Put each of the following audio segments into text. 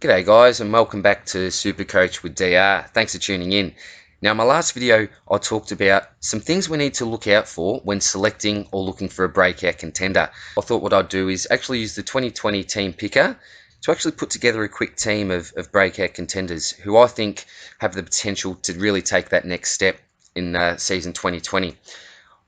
G'day guys, and welcome back to Supercoach with DR. Thanks for tuning in. Now, in my last video, I talked about some things we need to look out for when selecting or looking for a breakout contender. I thought what I'd do is actually use the 2020 team picker to actually put together a quick team of breakout contenders who I think have the potential to really take that next step in season 2020.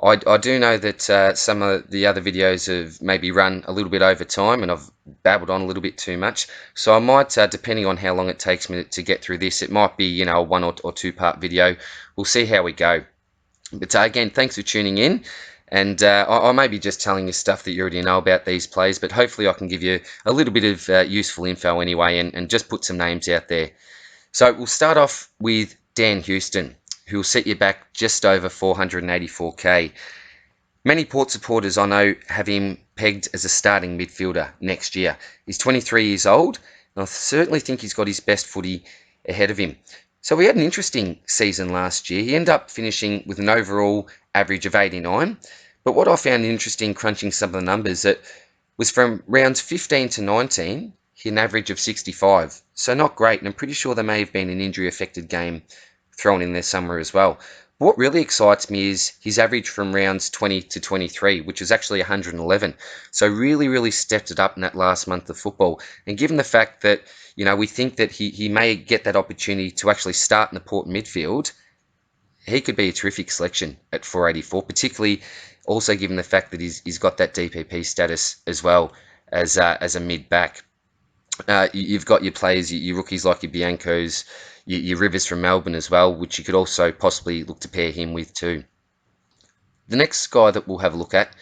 I do know that some of the other videos have maybe run a little bit over time and I've babbled on a little bit too much. So I might, depending on how long it takes me to get through this, it might be, a one or two part video. We'll see how we go. But again, thanks for tuning in. And I may be just telling you stuff that you already know about these plays, but hopefully I can give you a little bit of useful info anyway and just put some names out there. So we'll start off with Dan Houston, who will set you back just over 484k. Many Port supporters I know have him pegged as a starting midfielder next year. He's 23 years old, and I certainly think he's got his best footy ahead of him. So we had an interesting season last year. He ended up finishing with an overall average of 89. But what I found interesting crunching some of the numbers that was from rounds 15 to 19, he had an average of 65. So not great, and I'm pretty sure there may have been an injury-affected game thrown in there somewhere as well. But what really excites me is his average from rounds 20 to 23, which is actually 111. So really stepped it up in that last month of football. And given the fact that, we think that he may get that opportunity to actually start in the Port midfield, he could be a terrific selection at 484, particularly also given the fact that he's got that DPP status as well as a mid-back. You've got your players, your rookies like your Biancos, your Rivers from Melbourne as well, which you could also possibly look to pair him with too. The next guy that we'll have a look at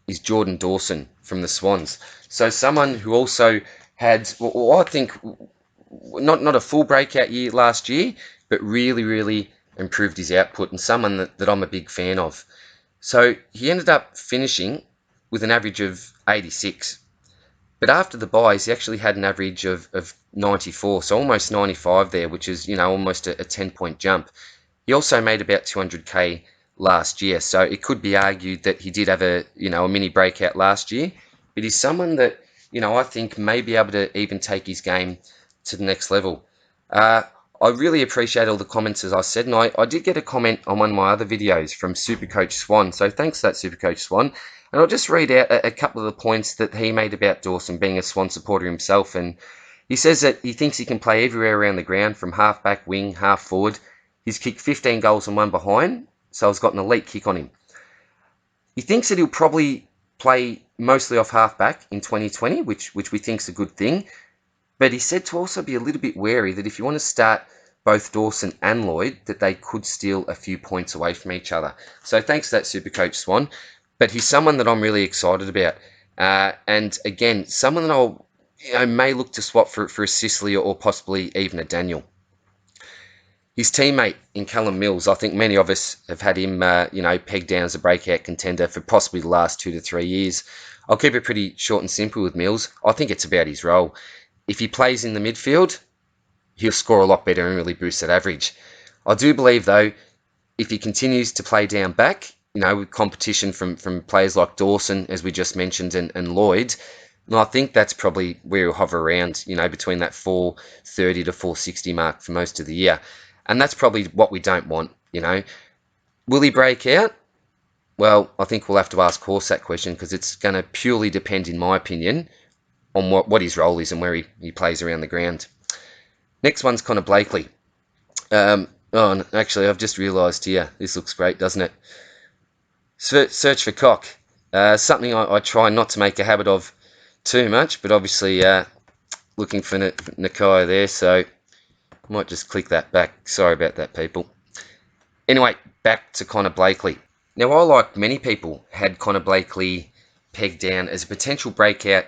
is Jordan Dawson from the Swans. So someone who also had, well, I think, not a full breakout year last year, but really improved his output, and someone that I'm a big fan of. So he ended up finishing with an average of 86. But after the buys, he actually had an average of 94, so almost 95 there, which is, almost a 10-point jump. He also made about 200k last year, so it could be argued that he did have a mini breakout last year. But he's someone that, I think may be able to even take his game to the next level. I really appreciate all the comments, as I said, and I did get a comment on one of my other videos from Supercoach Swan, so thanks for that, Supercoach Swan. And I'll just read out a couple of the points that he made about Dawson, being a Swan supporter himself. And he says that he thinks he can play everywhere around the ground, from half-back, wing, half-forward. He's kicked 15 goals and one behind, so he's got an elite kick on him. He thinks that he'll probably play mostly off half-back in 2020, which we think's a good thing. But he said to also be a little bit wary that if you want to start both Dawson and Lloyd, that they could steal a few points away from each other. So thanks for that, Supercoach Swan. But he's someone that I'm really excited about. And again, someone that I'll may look to swap for a Sicily or possibly even a Daniel. His teammate in Callum Mills, I think many of us have had him, pegged down as a breakout contender for possibly the last 2 to 3 years. I'll keep it pretty short and simple with Mills. I think it's about his role. If he plays in the midfield, he'll score a lot better and really boost that average. I do believe, though, if he continues to play down back, with competition from players like Dawson, as we just mentioned, and Lloyd, and I think that's probably where he'll hover around, between that 430 to 460 mark for most of the year. And that's probably what we don't want, Will he break out? Well, I think we'll have to ask Horse that question, because it's going to purely depend, in my opinion, on what his role is and where he plays around the ground. Next one's Connor Blakely. Actually, I've just realised here, this looks great, doesn't it? Search for cock. Something I try not to make a habit of too much, but obviously looking for Nakai there, so I might just click that back. Sorry about that, people. Anyway, back to Connor Blakely. Now, I, like many people, had Connor Blakely pegged down as a potential breakout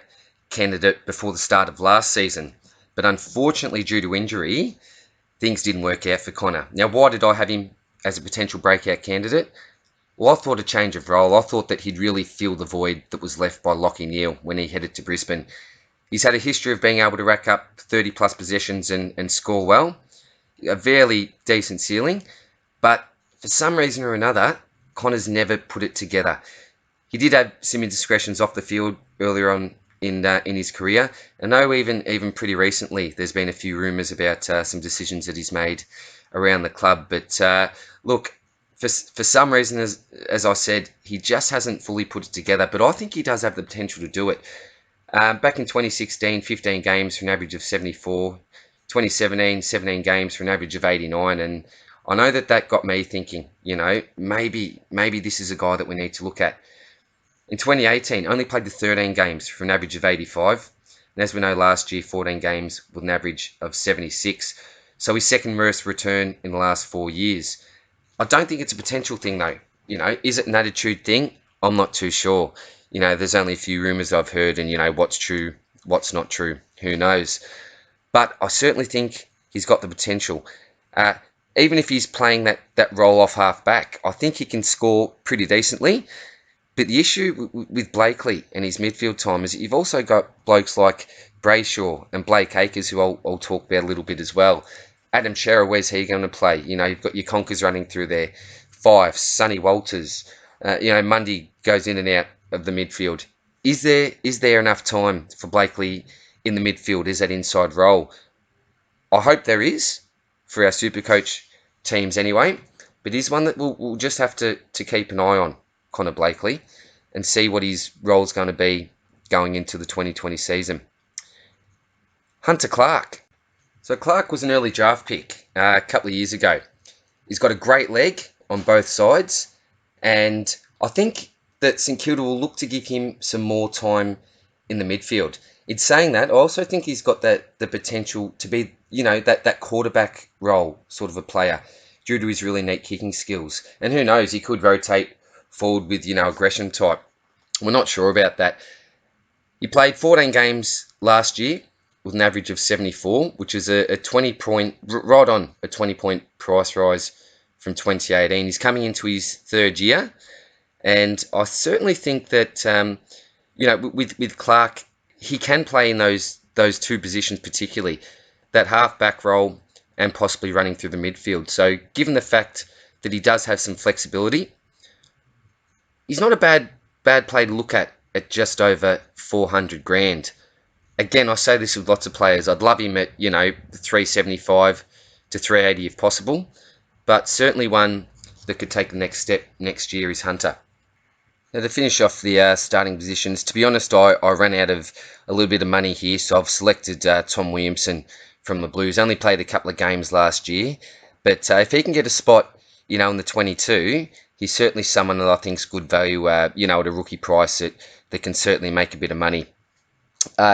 candidate before the start of last season, but unfortunately, due to injury, things didn't work out for Connor. Now, why did I have him as a potential breakout candidate? Well, I thought a change of role. I thought that he'd really fill the void that was left by Lachie Neale when he headed to Brisbane. He's had a history of being able to rack up 30-plus possessions and score well. A fairly decent ceiling. But for some reason or another, Connor's never put it together. He did have some indiscretions off the field earlier on in his career. I know even pretty recently there's been a few rumours about some decisions that he's made around the club. But look, for some reason, as I said, he just hasn't fully put it together. But I think he does have the potential to do it. Back in 2016, 15 games for an average of 74. 2017, 17 games for an average of 89. And I know that got me thinking, maybe this is a guy that we need to look at. In 2018, only played the 13 games for an average of 85. And as we know, last year, 14 games with an average of 76. So his second worst return in the last 4 years. I don't think it's a potential thing, though. Is it an attitude thing? I'm not too sure. There's only a few rumours I've heard, and what's true, what's not true, who knows. But I certainly think he's got the potential. Even if he's playing that role off half back, I think he can score pretty decently. But the issue with Blakely and his midfield time is that you've also got blokes like Brayshaw and Blake Acres, who I'll talk about a little bit as well. Adam Shearer, where's he going to play? You've got your Conkers running through there. Fife, Sonny Walters. Mundy goes in and out of the midfield. Is there enough time for Blakely in the midfield? Is that inside role? I hope there is for our Supercoach teams anyway. But he's one that we'll just have to keep an eye on, Connor Blakely, and see what his role's going to be going into the 2020 season. Hunter Clark. So Clark was an early draft pick a couple of years ago. He's got a great leg on both sides, and I think that St Kilda will look to give him some more time in the midfield. In saying that, I also think he's got the potential to be, that quarterback role sort of a player due to his really neat kicking skills. And who knows, he could rotate forward with, aggression type. We're not sure about that. He played 14 games last year with an average of 74, which is a 20-point, right on a 20-point price rise from 2018. He's coming into his third year, and I certainly think that, with Clark, he can play in those two positions particularly, that half-back role and possibly running through the midfield. So given the fact that he does have some flexibility, he's not a bad play to look at just over 400 grand. Again, I say this with lots of players. I'd love him at, 375 to 380 if possible, but certainly one that could take the next step next year is Hunter. Now, to finish off the starting positions, to be honest, I ran out of a little bit of money here, so I've selected Tom Williamson from the Blues. Only played a couple of games last year, but if he can get a spot, in the 22, he's certainly someone that I think's good value, at a rookie price that can certainly make a bit of money.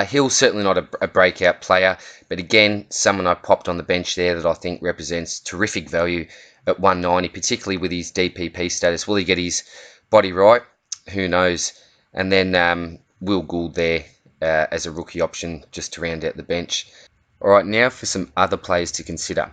Hill's certainly not a breakout player, but again, someone I popped on the bench there that I think represents terrific value at 190, particularly with his DPP status. Will he get his body right? Who knows? And then Will Gould there as a rookie option just to round out the bench. All right, now for some other players to consider.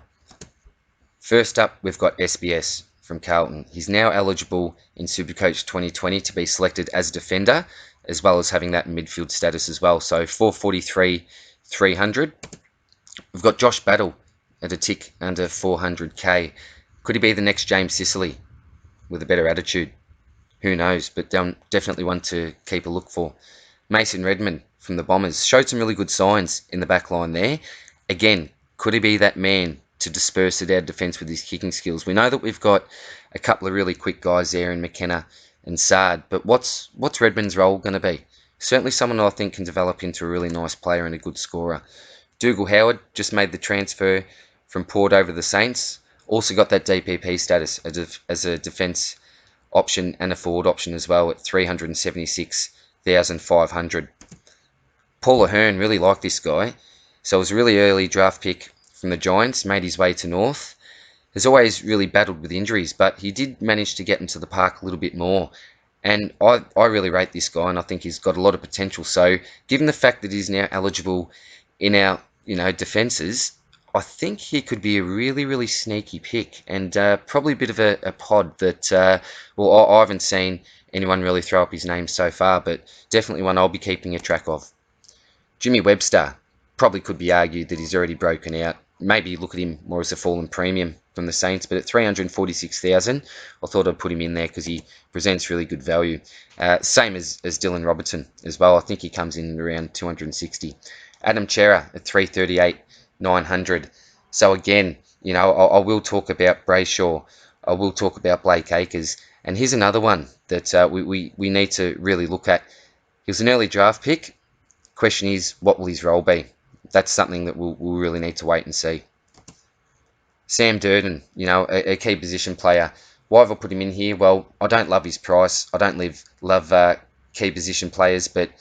First up, we've got SBS from Carlton. He's now eligible in Supercoach 2020 to be selected as a defender, as well as having that midfield status as well. So 443, 300. We've got Josh Battle at a tick under 400k. Could he be the next James Sicily with a better attitude? Who knows, but definitely one to keep a look for. Mason Redmond from the Bombers showed some really good signs in the back line there. Again, could he be that man to disperse it out of defence with his kicking skills? We know that we've got a couple of really quick guys there in McKenna and Sard, but what's Redmond's role going to be? Certainly someone I think can develop into a really nice player and a good scorer. Dougal Howard just made the transfer from Port over the Saints. Also got that DPP status as a defence option and a forward option as well at 376,500. Paul Ahern, really like this guy. So it was a really early draft pick from the Giants, made his way to North. Has always really battled with injuries, but he did manage to get into the park a little bit more. And I really rate this guy, and I think he's got a lot of potential. So given the fact that he's now eligible in our defences, I think he could be a really, really sneaky pick, and probably a bit of a pod that, I haven't seen anyone really throw up his name so far, but definitely one I'll be keeping a track of. Jimmy Webster, probably could be argued that he's already broken out, maybe look at him more as a fallen premium from the Saints, but at 346,000, I thought I'd put him in there because he presents really good value. Same as Dylan Robertson as well. I think he comes in around 260. Adam Chera at 338, 900. So again, I will talk about Brayshaw. I will talk about Blake Acres. And here's another one that we need to really look at. He was an early draft pick. Question is, what will his role be? That's something that we'll really need to wait and see. Sam Durden, a key position player. Why have I put him in here? Well, I don't love his price. I don't love key position players, but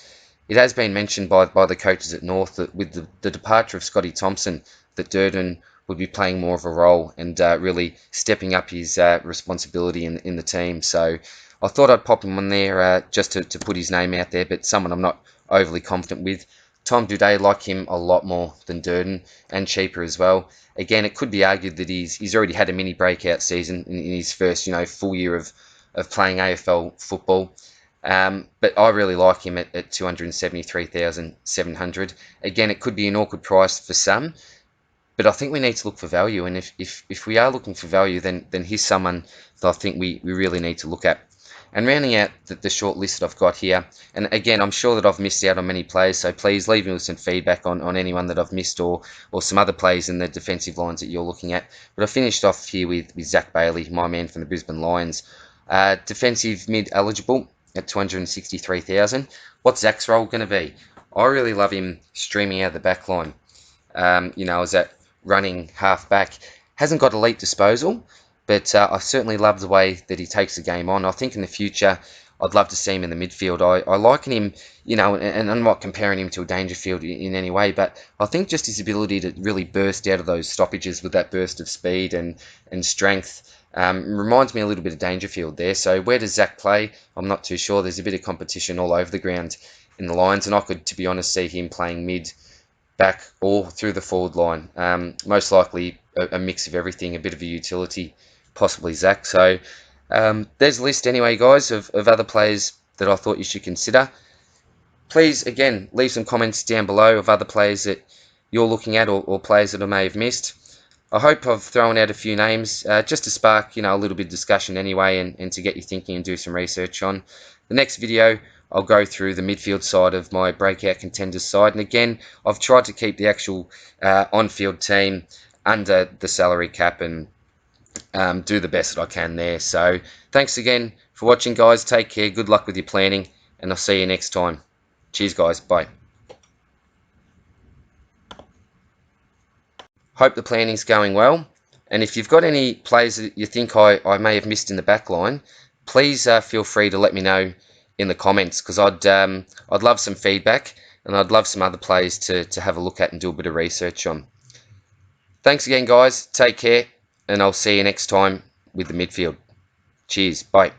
it has been mentioned by the coaches at North that with the departure of Scotty Thompson, that Durden would be playing more of a role and really stepping up his responsibility in the team. So I thought I'd pop him on there just to put his name out there, but someone I'm not overly confident with. Tom Duday, like him a lot more than Durden, and cheaper as well. Again, it could be argued that he's already had a mini breakout season in his first full year of playing AFL football. But I really like him at 273,700. Again, it could be an awkward price for some, but I think we need to look for value. And if we are looking for value, then here's someone that I think we really need to look at. And rounding out the short list that I've got here, and again, I'm sure that I've missed out on many players, so please leave me with some feedback on anyone that I've missed or some other players in the defensive lines that you're looking at. But I finished off here with Zach Bailey, my man from the Brisbane Lions. Defensive mid eligible at 263,000. What's Zach's role going to be? I really love him streaming out of the back line. As that running half back. Hasn't got elite disposal, but I certainly love the way that he takes the game on. I think in the future, I'd love to see him in the midfield. I liken him, and I'm not comparing him to a Dangerfield in any way, but I think just his ability to really burst out of those stoppages with that burst of speed and strength reminds me a little bit of Dangerfield there. So where does Zach play? I'm not too sure. There's a bit of competition all over the ground in the Lions, and I could, to be honest, see him playing mid, back, or through the forward line. Most likely a mix of everything, a bit of a utility, possibly Zach. So there's a list anyway, guys, of other players that I thought you should consider. Please, again, leave some comments down below of other players that you're looking at or players that I may have missed. I hope I've thrown out a few names just to spark, a little bit of discussion anyway and to get you thinking and do some research on. The next video, I'll go through the midfield side of my Breakout Contenders side. And again, I've tried to keep the actual on-field team under the salary cap and do the best that I can there. So thanks again for watching, guys. Take care. Good luck with your planning, and I'll see you next time. Cheers, guys. Bye. Hope the planning's going well. And if you've got any players that you think I may have missed in the back line, please feel free to let me know in the comments, because I'd love some feedback, and I'd love some other players to have a look at and do a bit of research on. Thanks again, guys. Take care, and I'll see you next time with the midfield. Cheers. Bye.